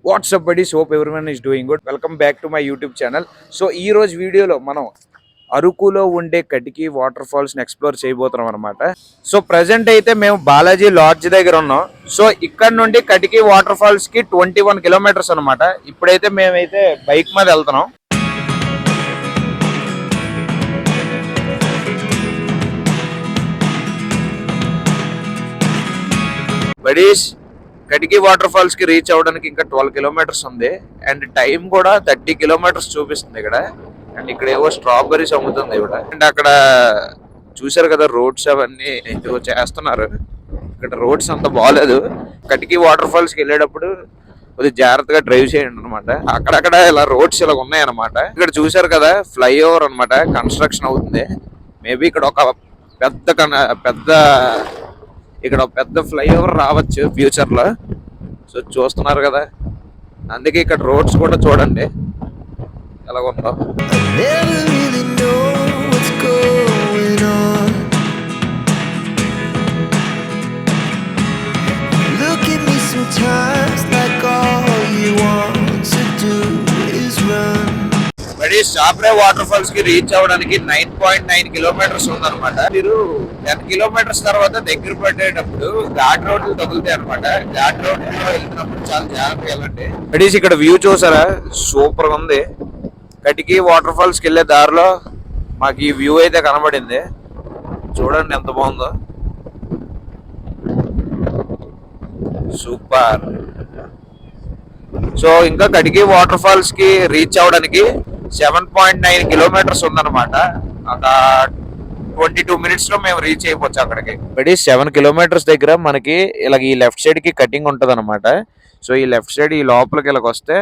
WhatsApp buddies, hope everyone is doing good. Welcome back to my YouTube channel. So ఈ రోజు వీడియోలో మనం అరకులో ఉండే కటికి వాటర్ ఫాల్స్ ని ఎక్స్ప్లోర్ చేయబోతున్నాం అనమాట. సో ప్రజెంట్ అయితే మేము బాలాజీ లాడ్జ్ దగ్గర ఉన్నాం. సో ఇక్కడ నుండి కటికి వాటర్ ఫాల్స్ కి 21 కిలోమీటర్స్ అనమాట. ఇప్పుడైతే మేమైతే బైక్ మీద వెళ్తున్నాం. బడీస్, కటికి వాటర్ ఫాల్స్ కి రీచ్ అవ్వడానికి ఇంకా 12 కిలోమీటర్స్ ఉంది. అండ్ టైం కూడా 30 కిలోమీటర్స్ చూపిస్తుంది ఇక్కడ. అండ్ ఇక్కడ ఏవో స్ట్రాబెర్రీస్ అమ్ముతుంది ఇక్కడ. అండ్ అక్కడ చూసారు కదా రోడ్స్ అవన్నీ ఏదో చేస్తున్నారు. ఇక్కడ రోడ్స్ అంత బాగాలేదు. కటికి వాటర్ ఫాల్స్ కి వెళ్ళేటప్పుడు కొద్దిగా జాగ్రత్తగా డ్రైవ్ చేయండి అనమాట. అక్కడక్కడ ఇలా రోడ్స్ ఇలా ఉన్నాయి అనమాట. ఇక్కడ చూసారు కదా ఫ్లైఓవర్ అనమాట, కన్స్ట్రక్షన్ అవుతుంది. మేబీ ఇక్కడ ఒక పెద్ద ఫ్లైఓవర్ రావచ్చు ఫ్యూచర్ లో. సో చూస్తున్నారు కదా, అందుకే ఇక్కడ రోడ్స్ కూడా చూడండి ఎలా ఉందో. చాప్రే వాటర్ ఫాల్స్ కి రీచ్ అవ్వడానికి 9.9 కిలోమీటర్స్ ఉందన్నమాట. మీరు 10 కిలోమీటర్స్ తర్వాత దగ్గర పడేటప్పుడు ఘాట్ రోడ్లు తగులుతాయి అనమాట. ఘాట్ రోడ్ వెళ్తున్నప్పుడు చాలా జాగ్రత్తగా వెళ్ళండి. బడీస్, ఇక్కడ వ్యూ చూసారా, సూపర్ గా ఉంది. కటికి వాటర్ ఫాల్స్ కి వెళ్లే దారిలో మాకు ఈ వ్యూ అయితే కనబడింది. చూడండి ఎంత బాగుందో, సూపర్. సో ఇంకా కటికి వాటర్ ఫాల్స్ కి రీచ్ అవడానికి 7.9 కిలోమీటర్స్ ఉందన్నమాట. ఒక 22 మినిట్స్ లో మేము రీచ్ అయిపోవచ్చు అక్కడికి. బట్ 7 కిలోమీటర్స్ దగ్గర మనకి ఇలా ఈ లెఫ్ట్ సైడ్ కి కటింగ్ ఉంటది అనమాట. సో ఈ లెఫ్ట్ సైడ్ ఈ లోపలికి ఇలాగ వస్తే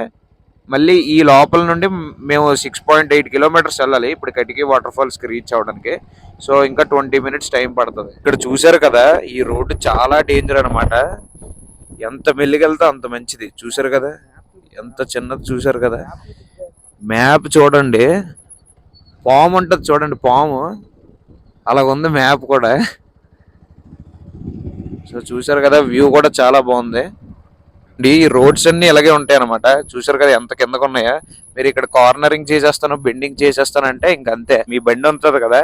మళ్ళీ ఈ లోపల నుండి మేము 6.8 కిలోమీటర్స్ వెళ్ళాలి ఇప్పుడు కటికి వాటర్ ఫాల్స్ కి రీచ్ అవడానికి. సో ఇంకా 20 మినిట్స్ టైం పడుతుంది. ఇక్కడ చూసారు కదా, ఈ రోడ్డు చాలా డేంజర్ అనమాట. ఎంత మెల్లిగెళ్తే అంత మంచిది. చూసారు కదా ఎంత చిన్నది, చూసారు కదా. మ్యాప్ చూడండి, పాము ఉంటుంది చూడండి, పాము అలాగ ఉంది మ్యాప్ కూడా. సో చూసారు కదా, వ్యూ కూడా చాలా బాగుంది. ఈ రోడ్స్ అన్ని ఇలాగే ఉంటాయి అనమాట. చూసారు కదా ఎంత కిందకు ఉన్నాయా. మీరు ఇక్కడ కార్నరింగ్ చేసేస్తాను, బెండింగ్ చేసేస్తాను అంటే ఇంకంతే. మీ బండి ఉంటుంది కదా,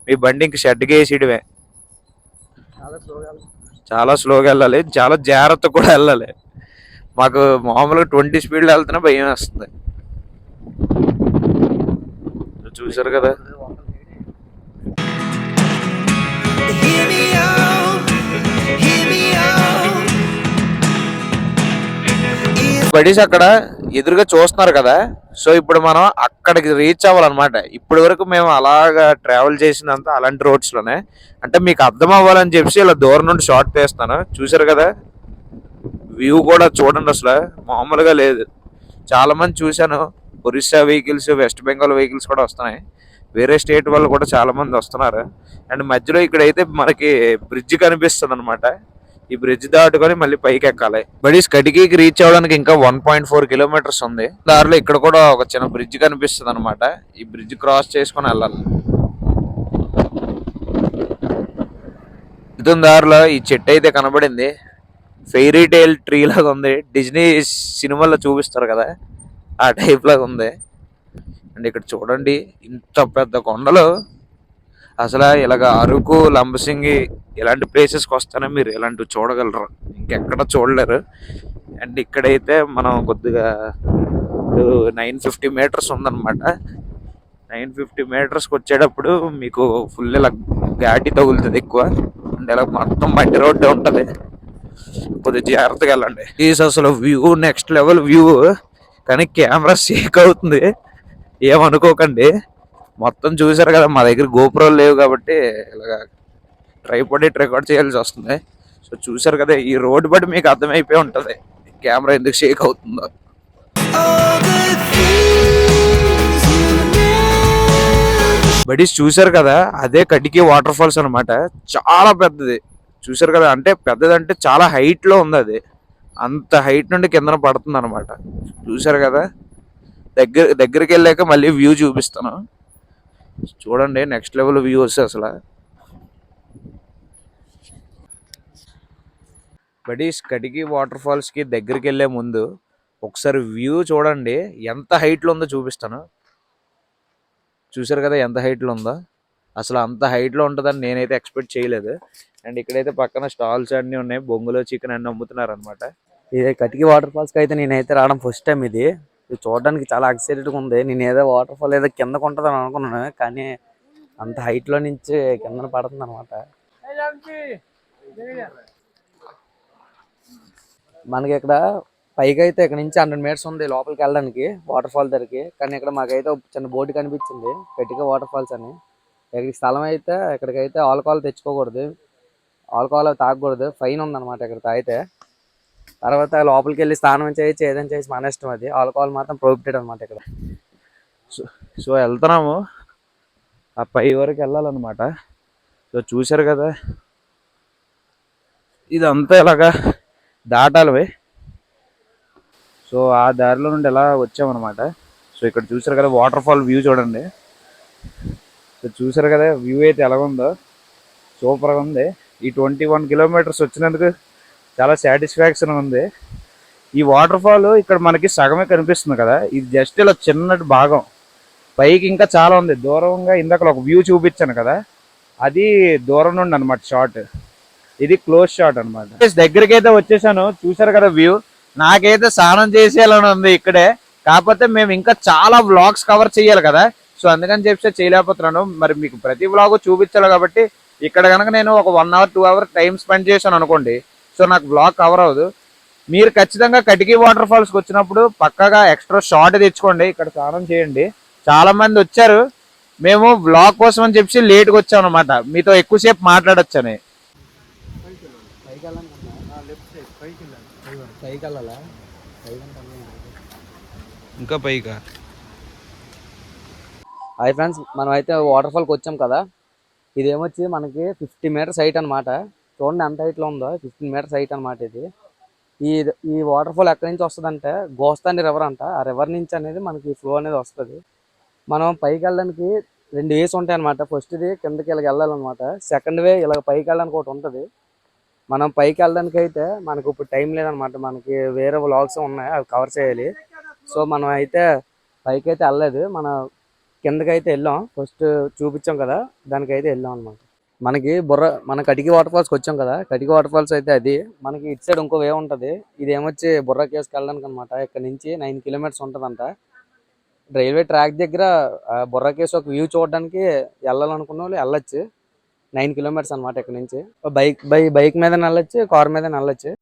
మీ బండి ఇంక షెడ్గా వేసేయడమే. చాలా స్లోగా వెళ్ళాలి, చాలా జాగ్రత్త కూడా వెళ్ళాలి. మాకు మామూలుగా 20 స్పీడ్లో వెళ్తున్నా భయం వేస్తుంది. చూసారు కదా. బడీస్, అక్కడ ఎదురుగా చూస్తున్నారు కదా. సో ఇప్పుడు మనం అక్కడికి రీచ్ అవ్వాలన్నమాట. ఇప్పటి వరకు మేము అలాగా ట్రావెల్ చేసినంత అలాంటి రోడ్స్ లోనే, అంటే మీకు అర్థం అవ్వాలని చెప్పి ఇలా దూరం నుండి షార్ట్ తీస్తాను. చూసారు కదా, వ్యూ కూడా చూడండి, అసలు మామూలుగా లేదు. చాలా మంది చూశాను, Orissa vehicles, west Bengal vehicles కూడా వస్తున్నాయి. వేరే స్టేట్ వాళ్ళు కూడా చాలా మంది వస్తున్నారు. అండ్ మధ్యలో ఇక్కడైతే మనకి బ్రిడ్జ్ కనిపిస్తుంది అనమాట. ఈ బ్రిడ్జ్ దాటుకొని మళ్ళీ పైకి ఎక్కాలి. బడీస్, కటికి రీచ్ అవ్వడానికి ఇంకా 1.4 కిలోమీటర్స్ ఉంది. దారిలో ఇక్కడ కూడా ఒక చిన్న బ్రిడ్జ్ కనిపిస్తుంది అనమాట. ఈ బ్రిడ్జ్ క్రాస్ చేసుకొని వెళ్ళాలి. ఇతని దారిలో ఈ చెట్టు అయితే కనబడింది. ఫెయిరీ టైల్ ట్రీ లాగా ఉంది. డిజ్నీ సినిమాల్లో చూపిస్తారు కదా, ఆ టైప్ లాగా ఉంది. అండ్ ఇక్కడ చూడండి, ఇంత పెద్ద కొండలు. అసలు ఇలాగ అరకు, లంబసింగి ఇలాంటి ప్లేసెస్కి వస్తేనే మీరు ఇలాంటివి చూడగలరు, ఇంకెక్కడ చూడలేరు. అండ్ ఇక్కడైతే మనం కొద్దిగా 950 మీటర్స్ ఉందన్నమాట. 950 మీటర్స్కి వచ్చేటప్పుడు మీకు ఫుల్ ఇలా ఘాటి తగులుతుంది ఎక్కువ. అండ్ ఇలా మొత్తం మట్టి రోడ్డు ఉంటుంది, కొద్దిగా జాగ్రత్తగా వెళ్ళండి. అసలు వ్యూ నెక్స్ట్ లెవెల్ వ్యూ, కానీ కెమెరా షేక్ అవుతుంది, ఏమనుకోకండి. మొత్తం చూసారు కదా, మా దగ్గర గోప్రోలు లేవు కాబట్టి ఇలాగా ట్రైపాడ్ రికార్డ్ చేయాల్సి వస్తుంది. సో చూసారు కదా, ఈ రోడ్డు బట్టి మీకు అర్థమైపోయి ఉంటుంది కెమెరా ఎందుకు షేక్ అవుతుందో. బడీస్, చూసారు కదా, అదే కటికి వాటర్ ఫాల్స్ అనమాట. చాలా పెద్దది. చూసారు కదా, అంటే పెద్దదంటే చాలా హైట్ లో ఉంది. అది అంత హైట్ నుండి కిందన పడుతుంది అనమాట. చూసారు కదా, దగ్గరికి వెళ్ళాక మళ్ళీ వ్యూ చూపిస్తాను చూడండి. నెక్స్ట్ లెవెల్ వ్యూ వస్తే అసలు. బడీస్, కటికి వాటర్ ఫాల్స్ కి దగ్గరికి వెళ్ళే ముందు ఒకసారి వ్యూ చూడండి ఎంత హైట్లో ఉందో చూపిస్తాను. చూసారు కదా ఎంత హైట్లో ఉందో. అసలు అంత హైట్లో ఉంటుందని నేనైతే ఎక్స్పెక్ట్ చేయలేదు. అండ్ ఇక్కడైతే పక్కన స్టాల్స్ అన్నీ ఉన్నాయి, బొంగులో చికెన్ అన్నీ అమ్ముతున్నారు అనమాట. ఇది కటికి వాటర్ ఫాల్స్కి అయితే నేనైతే రావడం ఫస్ట్ టైం. ఇది చూడడానికి చాలా ఎక్సైటెడ్గా ఉంది. నేను ఏదో వాటర్ ఫాల్ ఏదో కిందకు ఉంటుందని అనుకున్నాను, కానీ అంత హైట్లో నుంచి కిందన పడుతుంది అనమాట. మనకి ఇక్కడ పైకి అయితే ఇక్కడ నుంచి 100 మీటర్స్ ఉంది లోపలికి వెళ్ళడానికి వాటర్ ఫాల్ దగ్గరికి. కానీ ఇక్కడ మాకైతే ఒక చిన్న బోర్డు కనిపించింది, కటిక వాటర్ ఫాల్స్ అని. ఇక్కడికి స్థలం అయితే ఇక్కడికైతే ఆల్కహాల్ తెచ్చుకోకూడదు, ఆల్కహాల్ తాగకూడదు, ఫైన్ ఉందన్నమాట ఇక్కడ తాగితే. తర్వాత లోపలికి వెళ్ళి స్నానం చేయొచ్చు, ఏదైనా చేసి మన ఇష్టం. అది ఆల్కహాల్ మాత్రం ప్రొహిబిటెడ్ అనమాట ఇక్కడ. సో వెళ్తున్నాము, ఆ పై వరకు వెళ్ళాలన్నమాట. సో చూసారు కదా ఇదంతా ఇలాగా దాటాలి. సో ఆ దారిలో నుండి ఎలా వచ్చామన్నమాట. సో ఇక్కడ చూసారు కదా వాటర్ ఫాల్ వ్యూ చూడండి. సో చూసారు కదా వ్యూ అయితే ఎలాగుందో, సూపర్గా ఉంది. ఈ 21 కిలోమీటర్స్ వచ్చినందుకు చాలా సాటిస్ఫాక్షన్ ఉంది. ఈ వాటర్ ఫాల్ ఇక్కడ మనకి సగమే కనిపిస్తుంది కదా, ఇది జస్ట్ ఇలా చిన్నటి భాగం. పైకి ఇంకా చాలా ఉంది దూరంగా. ఇందాక ఒక వ్యూ చూపించాను కదా, అది దూరం నుండి అనమాట షాట్. ఇది క్లోజ్ షాట్ అనమాట. దగ్గరికి అయితే వచ్చేసాను, చూసారు కదా వ్యూ. నాకైతే స్నానం చేసేయాలని ఉంది ఇక్కడే, కాకపోతే మేము ఇంకా చాలా వ్లాగ్స్ కవర్ చేయాలి కదా, సో అందుకని చెప్పి చేయలేకపోతున్నాను. మరి మీకు ప్రతి వ్లాగ్ చూపించాలి కాబట్టి ఇక్కడ కనుక నేను ఒక 1 అవర్ 2 అవర్ టైం స్పెండ్ చేశాను అనుకోండి, సో నాకు వ్లాగ్ కవర్ అవ్వదు. మీరు ఖచ్చితంగా కటికి వాటర్ ఫాల్స్కి వచ్చినప్పుడు పక్కగా ఎక్స్ట్రా షార్ట్ తెచ్చుకోండి, ఇక్కడ స్నానం చేయండి. చాలా మంది వచ్చారు, మేము వ్లాగ్ కోసం అని చెప్పి లేట్గా వచ్చాం అనమాట, మీతో ఎక్కువసేపు మాట్లాడొచ్చని. ఇంకా పైగా హాయ్ ఫ్రెండ్స్, మనం అయితే వాటర్ ఫాల్కి వచ్చాం కదా. ఇదేమొచ్చి మనకి 50 మీటర్స్ హైట్ అనమాట. చూడండి ఎంత హైట్లో ఉందో, 15 మీటర్స్ హైట్ అనమాట ఇది. ఈ ఈ వాటర్ ఫాల్ ఎక్కడి నుంచి వస్తుంది అంటే గోస్తాని రివర్ అంట. ఆ రివర్ నుంచి అనేది మనకి ఫ్లో అనేది వస్తుంది. మనం పైకి వెళ్ళడానికి 2 వేస్ ఉంటాయి అనమాట. ఫస్ట్ ఇది కిందకి ఇలాగ వెళ్ళాలన్నమాట, సెకండ్ వే ఇలాగ పైకి వెళ్ళడానికి ఒకటి ఉంటుంది. మనం పైకి వెళ్ళడానికి అయితే మనకు ఇప్పుడు టైం లేదనమాట, మనకి వేరే వ్లాగ్స్ ఉన్నాయి, అవి కవర్ చేయాలి. సో మనం అయితే పైకి అయితే వెళ్ళలేదు, మన కిందకైతే వెళ్ళాం. ఫస్ట్ చూపించాం కదా, దానికైతే వెళ్ళాం అనమాట. మన కటికి వాటర్ ఫాల్స్కి వచ్చాం కదా. కటికి వాటర్ ఫాల్స్ అయితే అది మనకి ఇటు సైడ్ ఇంకో వే ఉంటుంది. ఇది ఏమొచ్చి బుర్రా కేవ్స్కి వెళ్ళడానికి అనమాట. ఇక్కడ నుంచి 9 కిలోమీటర్స్ ఉంటుందంట. రైల్వే ట్రాక్ దగ్గర బుర్రా కేవ్స్ ఒక వ్యూ చూడడానికి వెళ్ళాలనుకున్న వాళ్ళు వెళ్ళొచ్చు. 9 కిలోమీటర్స్ అనమాట ఇక్కడ నుంచి. బైక్ మీద వెళ్ళొచ్చు, కార్ మీద వెళ్ళొచ్చు.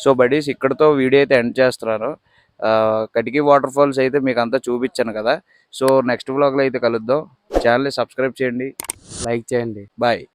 సో బడీస్ ఇక్కడతో వీడియో అయితే ఎండ్ చేస్తున్నాను. కటికి వాటర్ ఫాల్స్ అయితే మీకు అంతా చూపించాను కదా. సో నెక్స్ట్ వ్లాగ్లో అయితే కలుద్దాం. ఛానల్ని సబ్స్క్రైబ్ చేయండి, లైక్ చేయండి. బాయ్.